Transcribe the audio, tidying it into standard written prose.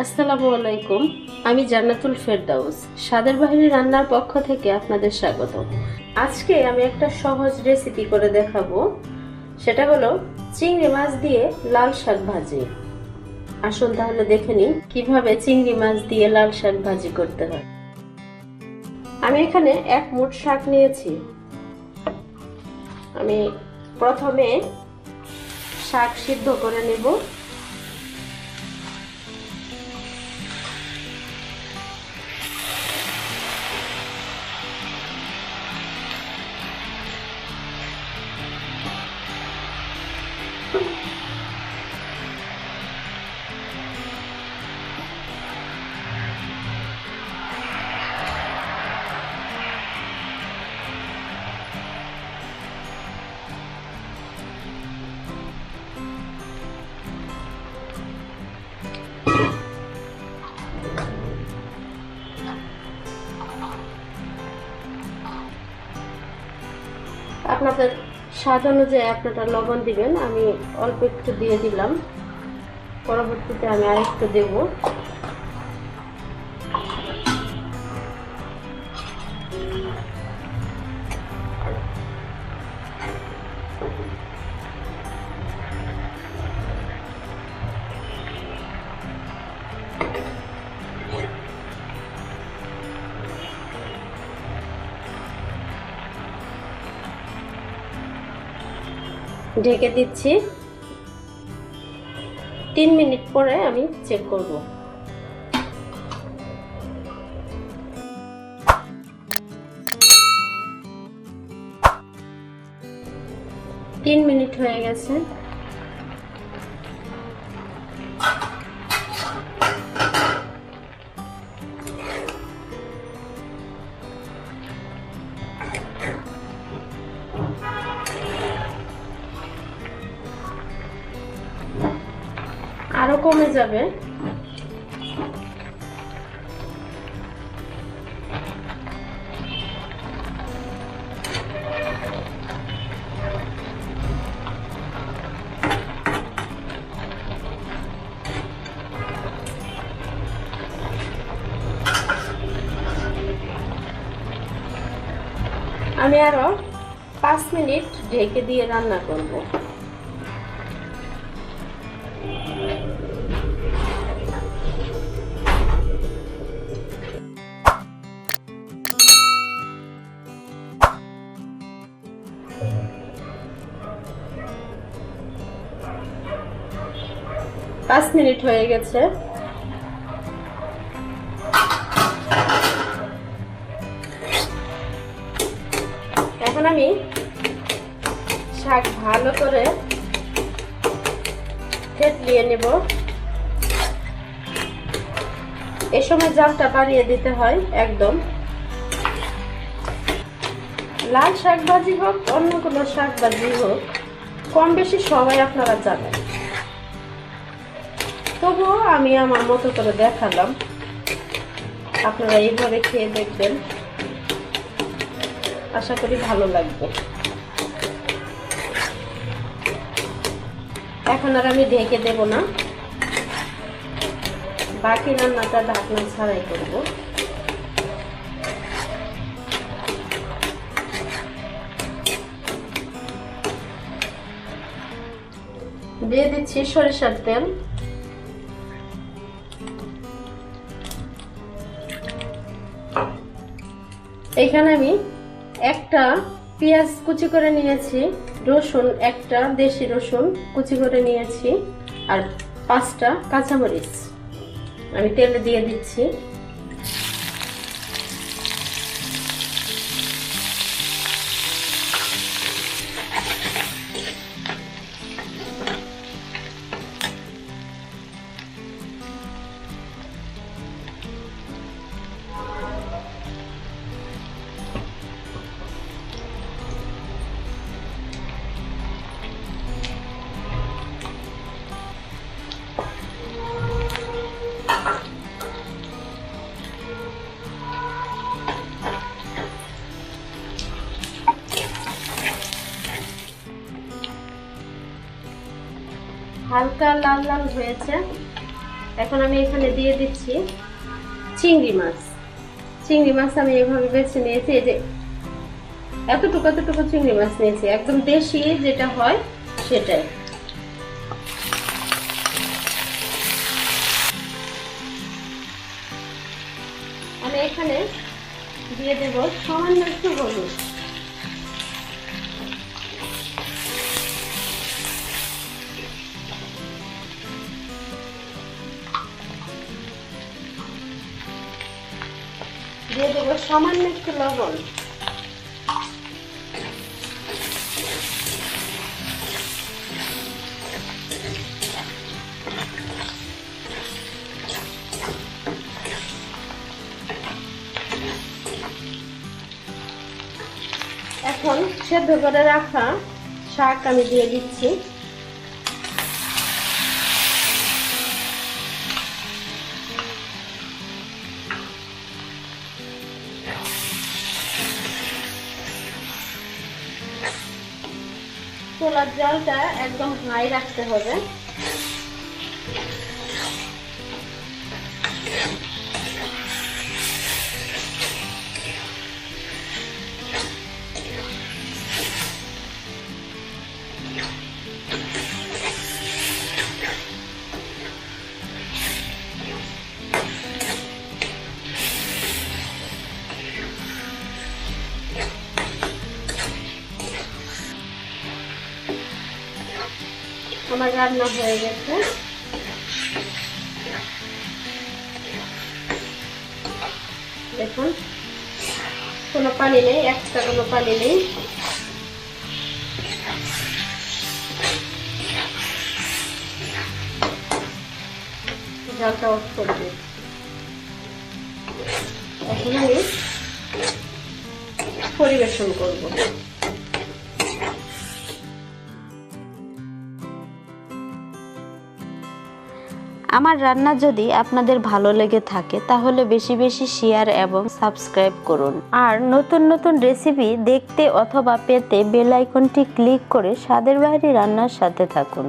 আসসালামু আলাইকুম। আমি জান্নাতুল ফেরদাউস স্বাদের বাহিনী রান্নার পক্ষ থেকে আপনাদের স্বাগত। আজকে আমি একটা সহজ রেসিপি করে দেখাবো, সেটা হলো চিংড়ি মাছ দিয়ে লাল শাক ভাজি। আসুন তাহলে দেখে নিই কিভাবে চিংড়ি মাছ দিয়ে লাল শাক ভাজি করতে হয়। আমি এখানে এক মুঠ শাক নিয়েছি। আমি প্রথমে শাক সিদ্ধ করে নেব। আপনাদের স্বাদ অনুযায়ী আপনারা লবণ দিবেন। আমি অল্প একটু দিয়ে দিলাম, পরবর্তীতে আমি আরেকটু দেব। ঢেকে দিচ্ছি। 3 মিনিট পরে আমি চেক করব। তিন মিনিট হয়ে গেছে। আরো কমে যাবে। আমি আরো 5 মিনিট ঢেকে দিয়ে রান্না করব। পাঁচ মিনিট হয়ে গেছে। এখন আমি শাক ভালো করে থেতলিয়ে নেব। এই সময় জালটা বাড়িয়ে দিতে হয় একদম। লাল শাক ভাজি হোক অন্য কোনো শাক ভাজি হোক, কম বেশি সবাই আপনারা জানেন। তবুও আমি আমার মতো করে দেখালাম, আপনারা এইভাবে খেয়ে দেখবেন, আশা করি ভালো লাগবে। এখন আর আমি ঢেকে দেব না, বাকি রান্নাটা ঢাকনা ছাড়াই করব। দিয়ে দিচ্ছি সরিষার তেল। এখানে আমি একটা পেঁয়াজ কুচি করে নিয়েছি, রসুন একটা দেশি রসুন কুচি করে নিয়েছি, আর 5টা কাঁচামরিচ আমি তেলে দিয়ে দিচ্ছি। হালকা লাল লাল হয়েছে। এখন আমি এখানে দিয়ে দিচ্ছি চিংড়ি মাছ। চিংড়ি মাছ আমি এভাবে বেছে নিয়েছি, এই যে এতটুকু এতটুকু চিংড়ি মাছ নিয়েছি, একদম দেশি যেটা হয় সেটাই। আমি এখানে দিয়ে দেব সামান্য একটু হলুদ। দিয়ে দেব সামান্য একটু লবণ। এখন সেদ্ধ করে রাখা শাক আমি দিয়ে দিচ্ছি। চুলার জালটা একদম হাই রাখতে হবে। আমার রান্না হয়ে গেছে। দেখুন কোনো পানি নেই, এক্সট্রা কোনো পানি নেই। জালটা অফ করে দিই। এখন আমি পরিবেশন করব। আমার রান্না যদি আপনাদের ভালো লেগে থাকে তাহলে বেশি বেশি শেয়ার এবং সাবস্ক্রাইব করুন। আর নতুন নতুন রেসিপি দেখতে অথবা পেতে বেল আইকনটি ক্লিক করে স্বাদের বাইরে রান্নার সাথে থাকুন।